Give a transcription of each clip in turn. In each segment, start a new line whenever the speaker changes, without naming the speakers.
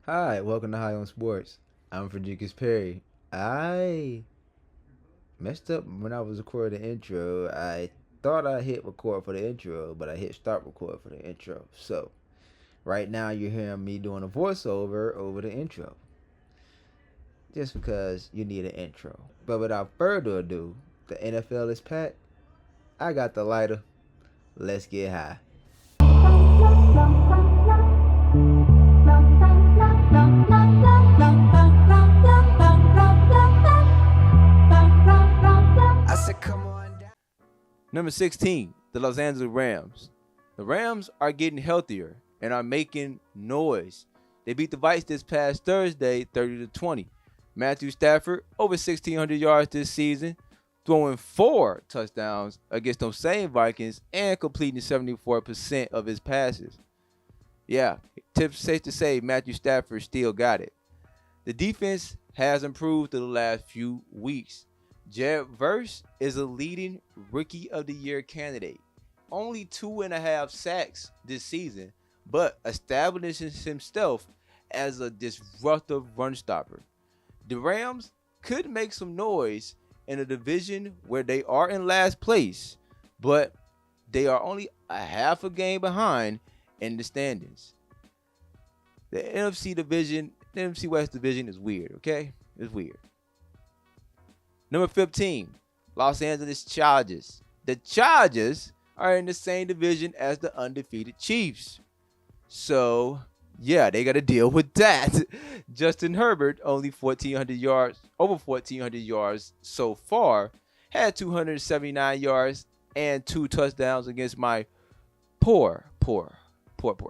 Hi, welcome to High on Sports. I'm Frederikus Perry. I messed up when I was recording the intro. I thought I hit record for the intro, but I hit start record for the intro. So, right now you're hearing me doing a voiceover over the intro. Just because you need an intro. But without further ado, the NFL is packed. I got the lighter. Let's get high. I said, come on down.
Number 16, the Los Angeles Rams. The Rams are getting healthier and are making noise. They beat the Vikes this past Thursday, 30-20. Matthew Stafford over 1,600 yards this season, throwing 4 touchdowns against those same Vikings and completing 74% of his passes. Yeah, it's safe to say Matthew Stafford still got it. The defense has improved through the last few weeks. Jared Verse is a leading Rookie of the Year candidate. Only 2.5 sacks this season, but establishes himself as a disruptive run stopper. The Rams could make some noise in a division where they are in last place, but they are only a half a game behind in the standings. The NFC West division is weird, okay? It's weird. Number 15, Los Angeles Chargers. The Chargers are in the same division as the undefeated Chiefs. So, yeah, they got to deal with that. Justin Herbert, only 1,400 yards, over 1,400 yards so far, had 279 yards and 2 touchdowns against my poor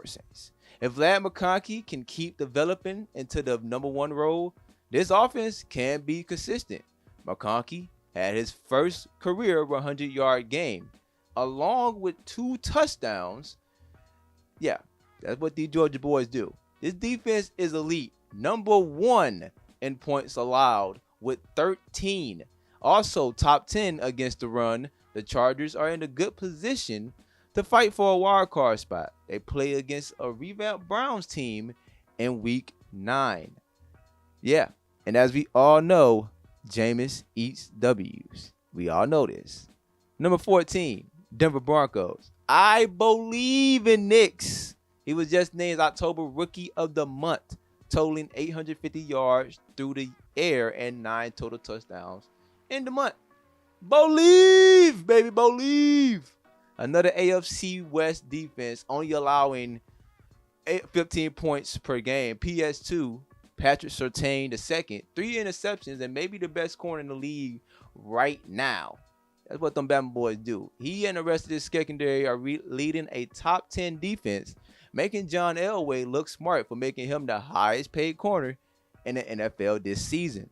Saints. If Vlad McConkey can keep developing into the number one role, this offense can be consistent. McConkey had his first career 100-yard game, along with 2 touchdowns. Yeah, that's what the Georgia boys do. This defense is elite, number 1 in points allowed with 13. Also top 10 against the run. The Chargers are in a good position to fight for a wild card spot. They play against a revamped Browns team in week 9. Yeah, and as we all know, Jameis eats W's. We all know this. Number 14, Denver Broncos. I believe in Knicks. He was just named October Rookie of the Month, totaling 850 yards through the air and 9 total touchdowns in the month. Believe, baby, believe. Another AFC West defense only allowing 15 points per game. PS2, Patrick Surtain II, 3 interceptions, and maybe the best corner in the league right now. That's what them Bama boys do. He and the rest of his secondary are leading a top 10 defense, making John Elway look smart for making him the highest paid corner in the NFL this season.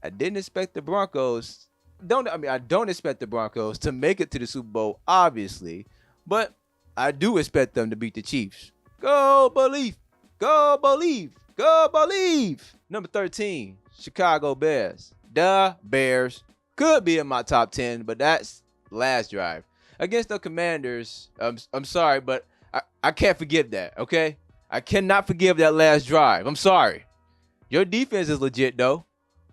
I didn't expect the Broncos. I don't expect the Broncos to make it to the Super Bowl, obviously, but I do expect them to beat the Chiefs. Go believe, go believe, go believe. Number 13, Chicago Bears. The Bears could be in my top 10, but that's last drive against the Commanders. I'm sorry, but I can't forgive that. Okay, I cannot forgive that last drive. I'm sorry. Your defense is legit though,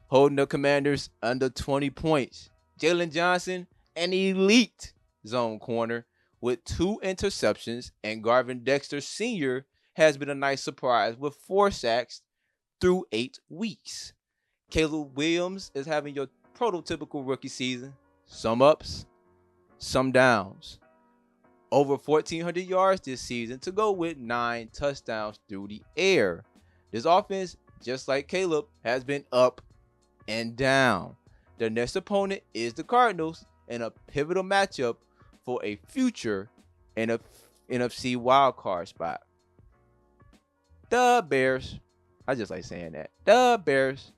holding the Commanders under 20 points. Jalen Johnson, an elite zone corner with 2 interceptions, and Garvin Dexter Sr. has been a nice surprise with 4 sacks through 8 weeks. Caleb Williams is having your prototypical rookie season. Some ups, some downs. Over 1,400 yards this season to go with 9 touchdowns through the air. This offense, just like Caleb, has been up and down. Their next opponent is the Cardinals in a pivotal matchup for a future NFC wildcard spot. The Bears. I just like saying that. The Bears.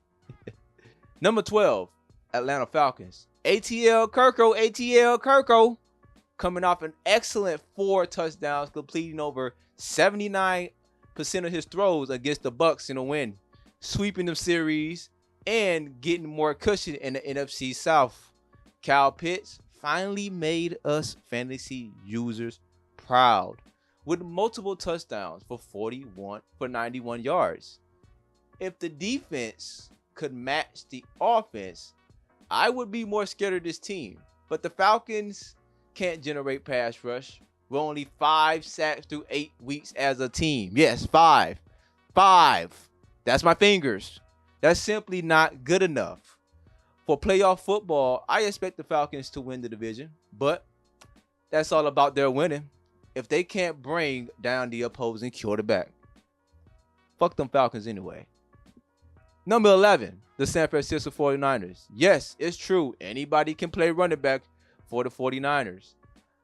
Number 12, Atlanta Falcons. ATL Kirko. Coming off an excellent 4 touchdowns, completing over 79% of his throws against the Bucs in a win, sweeping the series and getting more cushion in the NFC South. Kyle Pitts finally made us fantasy users proud with multiple touchdowns for 91 yards. If the defense could match the offense, I would be more scared of this team. But the Falcons can't generate pass rush. We're only 5 sacks through 8 weeks as a team. Yes, 5. 5. That's my fingers. That's simply not good enough. For playoff football, I expect the Falcons to win the division, but that's all about their winning. If they can't bring down the opposing quarterback, fuck them Falcons anyway. Number 11, the San Francisco 49ers. Yes, it's true. Anybody can play running back for the 49ers.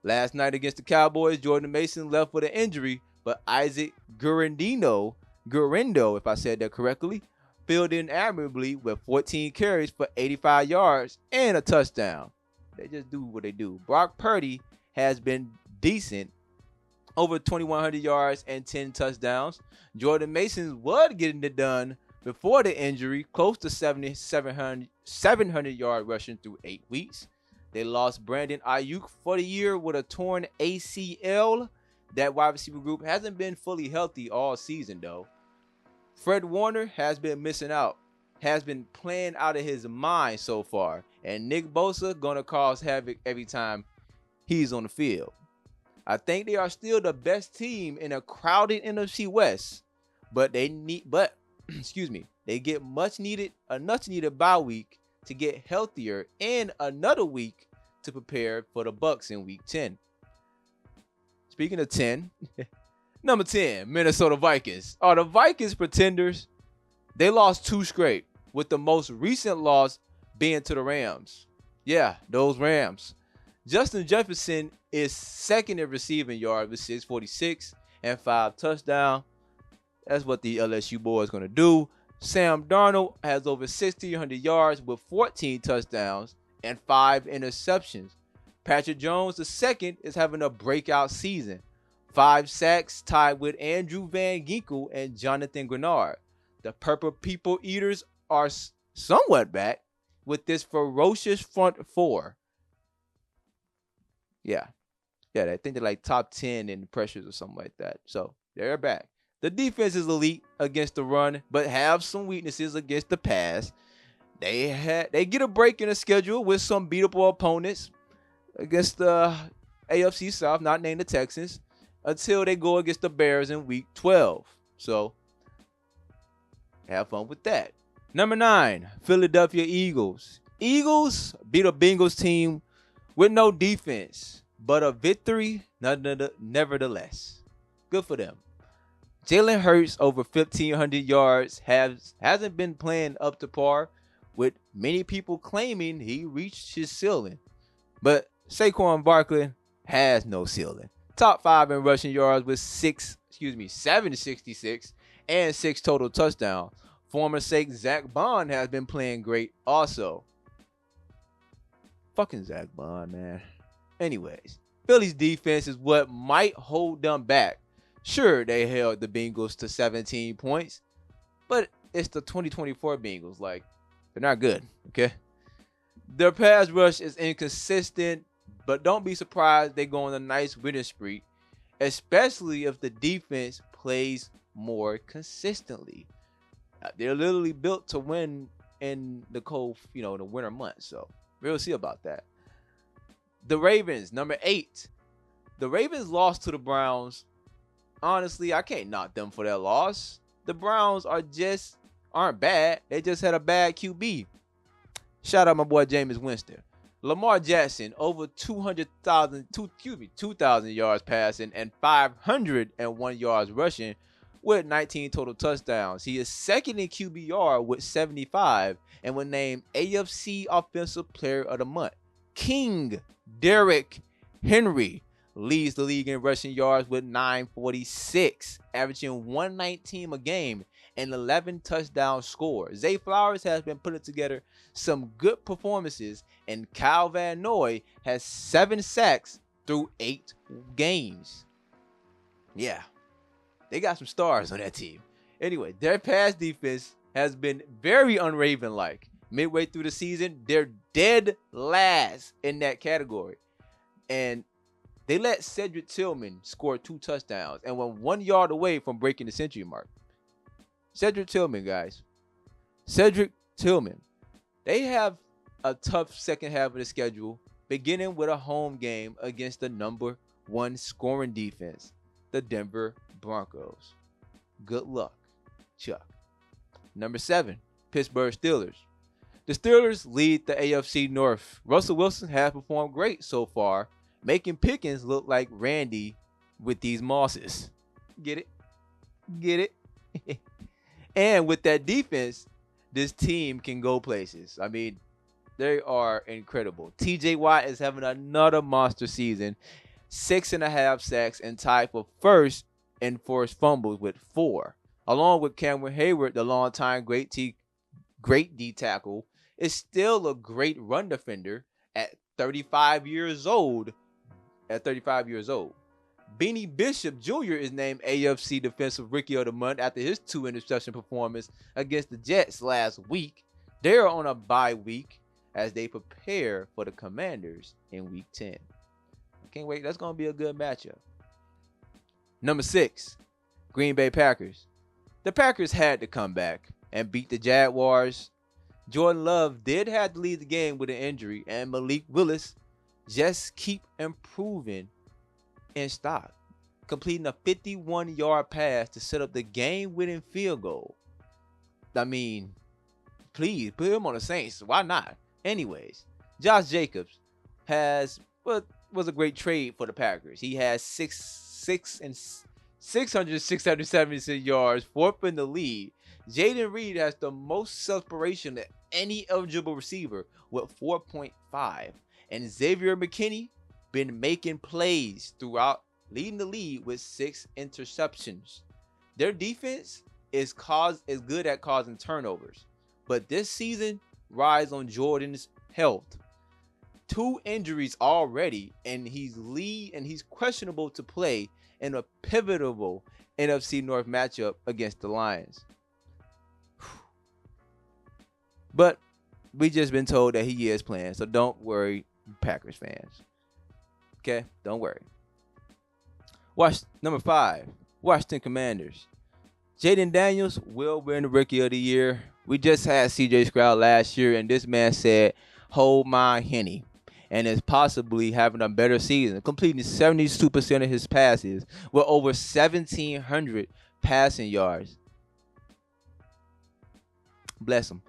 Last night against the Cowboys, Jordan Mason left with an injury, but Isaac Guerendo, if I said that correctly, filled in admirably with 14 carries for 85 yards and a touchdown. They just do what they do. Brock Purdy has been decent, over 2,100 yards and 10 touchdowns. Jordan Mason was getting it done before the injury, close to 700 yard rushing through 8 weeks. They lost Brandon Ayuk for the year with a torn ACL. That wide receiver group hasn't been fully healthy all season, though. Fred Warner has been missing out, has been playing out of his mind so far. And Nick Bosa going to cause havoc every time he's on the field. I think they are still the best team in a crowded NFC West, but they get a much needed bye week to get healthier and another week to prepare for the Bucs in week 10. Speaking of 10, number 10, Minnesota Vikings. Are the Vikings pretenders? They lost 2 straight, with the most recent loss being to the Rams. Yeah, those Rams. Justin Jefferson is second in receiving yards with 646 and 5 touchdowns. That's what the LSU boy is going to do. Sam Darnold has over 1,600 yards with 14 touchdowns and 5 interceptions. Patrick Jones, the second, is having a breakout season. 5 sacks, tied with Andrew Van Ginkel and Jonathan Grenard. The Purple People Eaters are somewhat back with this ferocious front four. Yeah, I think they're like top 10 in pressures or something like that. So they're back. The defense is elite against the run, but have some weaknesses against the pass. They get a break in the schedule with some beatable opponents against the AFC South, not named the Texans, until they go against the Bears in week 12. So have fun with that. Number 9, Philadelphia Eagles. Eagles beat a Bengals team with no defense, but a victory nevertheless. Good for them. Jalen Hurts over 1,500 yards hasn't been playing up to par, with many people claiming he reached his ceiling. But Saquon Barkley has no ceiling. Top 5 in rushing yards with 766 and 6 total touchdowns. Former sake Zach Bond has been playing great also. Fucking Zach Bond, man. Anyways, Philly's defense is what might hold them back. Sure, they held the Bengals to 17 points, but it's the 2024 Bengals. Like, they're not good, okay? Their pass rush is inconsistent, but don't be surprised they go on a nice winning streak, especially if the defense plays more consistently. They're literally built to win in the cold, the winter months. So we'll see about that. The Ravens, number 8. The Ravens lost to the Browns. Honestly, I can't knock them for that loss. The Browns aren't bad. They just had a bad QB. Shout out my boy Jameis Winston. Lamar Jackson over 2,000 yards passing and 501 yards rushing with 19 total touchdowns. He is second in QBR with 75 and was named AFC Offensive Player of the Month. King Derrick Henry leads the league in rushing yards with 946, averaging 119 a game and 11 touchdown scores. Zay Flowers has been putting together some good performances, and Kyle Van Noy has 7 sacks through 8 games. Yeah, they got some stars on that team. Anyway, their pass defense has been very unraven-like. Midway through the season, they're dead last in that category. And They let Cedric Tillman score 2 touchdowns and were 1 yard away from breaking the century mark. Cedric Tillman, guys. Cedric Tillman. They have a tough second half of the schedule, beginning with a home game against the number 1 scoring defense, the Denver Broncos. Good luck, Chuck. Number 7, Pittsburgh Steelers. The Steelers lead the AFC North. Russell Wilson has performed great so far, making Pickens look like Randy with these Mosses. Get it? Get it? And with that defense, this team can go places. I mean, they are incredible. TJ Watt is having another monster season. 6.5 sacks and tied for first in forced fumbles with 4. Along with Cameron Hayward, the longtime great D tackle, is still a great run defender at 35 years old. Beanie Bishop Jr. is named AFC Defensive Rookie of the Month after his 2 interception performance against the Jets last week. They are on a bye week as they prepare for the Commanders in Week 10. I can't wait. That's going to be a good matchup. Number 6, Green Bay Packers. The Packers had to come back and beat the Jaguars. Jordan Love did have to leave the game with an injury, and Malik Willis just keep improving in stock, completing a 51-yard pass to set up the game-winning field goal. I mean, please put him on the Saints. Why not? Anyways, Josh Jacobs was a great trade for the Packers. He has 676 yards, 4th in the league. Jaden Reed has the most separation of any eligible receiver with 4.5. And Xavier McKinney been making plays throughout, leading the league with 6 interceptions. Their defense is good at causing turnovers, but this season rides on Jordan's health. 2 injuries already, and he's questionable to play in a pivotal NFC North matchup against the Lions. But we just been told that he is playing, so don't worry, Packers fans. Okay, don't worry. Number 5, Washington Commanders. Jaden Daniels will win the Rookie of the Year. We just had CJ Stroud last year, and this man said, "Hold my Henny," and is possibly having a better season, completing 72% of his passes with over 1,700 passing yards. Bless him.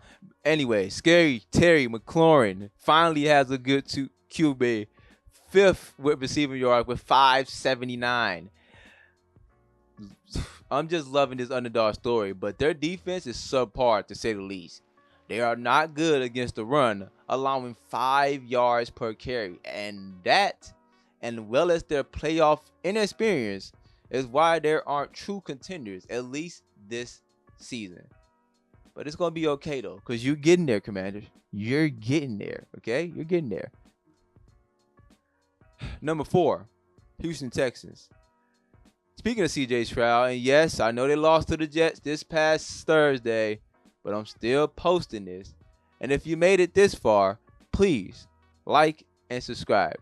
Anyway, Scary Terry McLaurin finally has a good QB, 5th with receiving yards with 579. I'm just loving this underdog story, but their defense is subpar to say the least. They are not good against the run, allowing 5 yards per carry, and well as their playoff inexperience is why there aren't true contenders, at least this season. But it's going to be okay, though, because you're getting there, Commanders. You're getting there, okay? You're getting there. Number 4, Houston Texans. Speaking of CJ Stroud, and yes, I know they lost to the Jets this past Thursday, but I'm still posting this. And if you made it this far, please like and subscribe.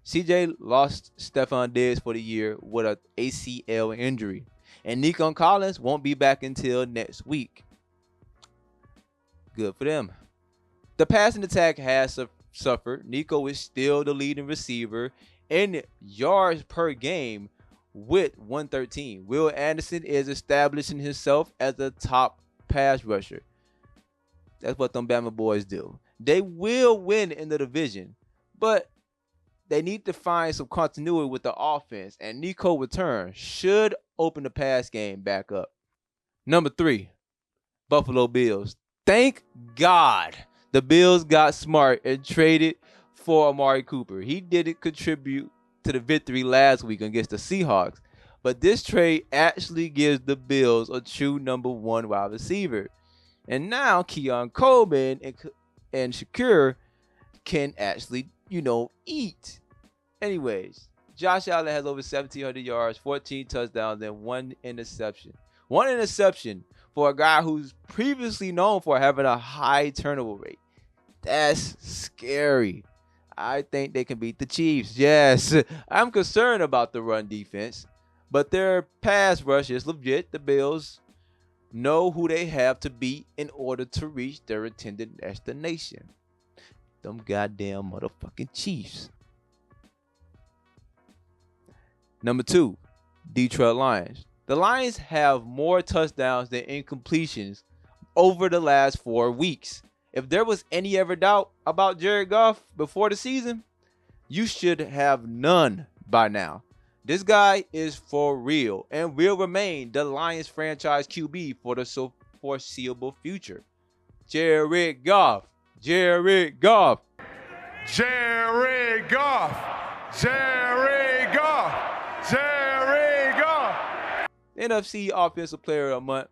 CJ lost Stephon Diggs for the year with an ACL injury, and Nico Collins won't be back until next week. Good for them. The passing attack has suffered. Nico is still the leading receiver in yards per game with 113. Will Anderson is establishing himself as a top pass rusher. That's what them Bama boys do. They will win in the division, but they need to find some continuity with the offense, and Nico return should open the pass game back up. Number 3, Buffalo Bills. Thank God the Bills got smart and traded for Amari Cooper. He didn't contribute to the victory last week against the Seahawks, but this trade actually gives the Bills a true number 1 wide receiver. And now Keon Coleman and Shakur can actually, eat. Anyways, Josh Allen has over 1,700 yards, 14 touchdowns, and 1 interception. 1 interception for a guy who's previously known for having a high turnover rate. That's scary. I think they can beat the Chiefs. Yes, I'm concerned about the run defense, but their pass rush is legit. The Bills know who they have to beat in order to reach their intended destination. Them goddamn motherfucking Chiefs. Number 2, Detroit Lions. The Lions have more touchdowns than incompletions over the last 4 weeks. If there was any ever doubt about Jared Goff before the season, you should have none by now. This guy is for real and will remain the Lions franchise QB for the foreseeable future. Jared Goff. Jared Goff.
Jared Goff. Jared Goff. Jared Goff.
NFC Offensive Player of the Month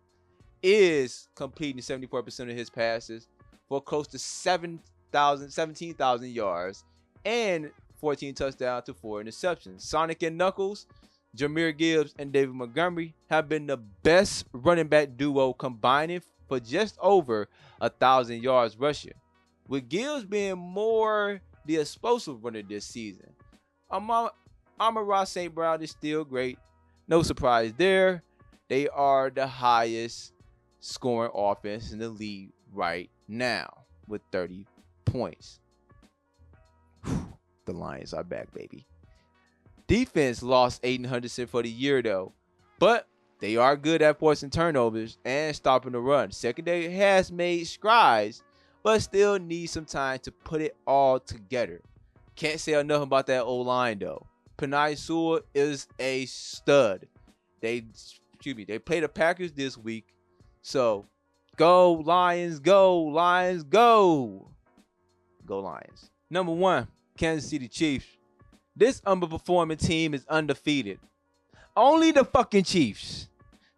is completing 74% of his passes for close to 17,000 yards and 14 touchdowns to 4 interceptions. Sonic and Knuckles, Jahmyr Gibbs, and David Montgomery have been the best running back duo combining for just over 1,000 yards rushing, with Gibbs being more the explosive runner this season. Amon-Ra St. Brown is still great. No surprise there. They are the highest scoring offense in the league right now with 30 points. The Lions are back, baby. Defense lost Aiden Hutchinson for the year, though, but they are good at forcing turnovers and stopping the run. Secondary has made strides, but still needs some time to put it all together. Can't say enough about that O-line, though. Penei Sewell is a stud. They play the Packers this week, so go Lions, go Lions, go! Go Lions. Number 1, Kansas City Chiefs. This underperforming team is undefeated. Only the fucking Chiefs.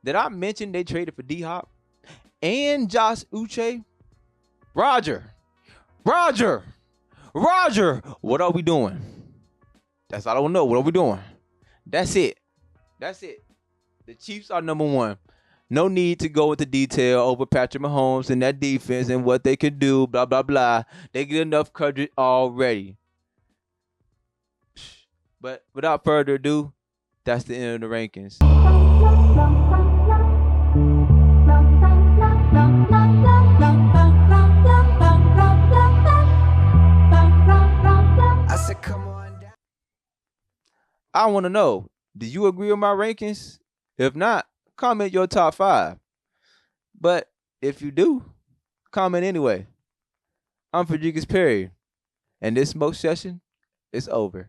Did I mention they traded for D-Hop and Josh Uche? Roger, what are we doing? That's all I want to know. What are we doing? That's it. The Chiefs are number 1. No need to go into detail over Patrick Mahomes and that defense and what they could do, blah, blah, blah. They get enough coverage already. But without further ado, that's the end of the rankings. I want to know, do you agree with my rankings? If not, comment your top 5. But if you do, comment anyway. I'm Frederikus Perry, and this smoke session is over.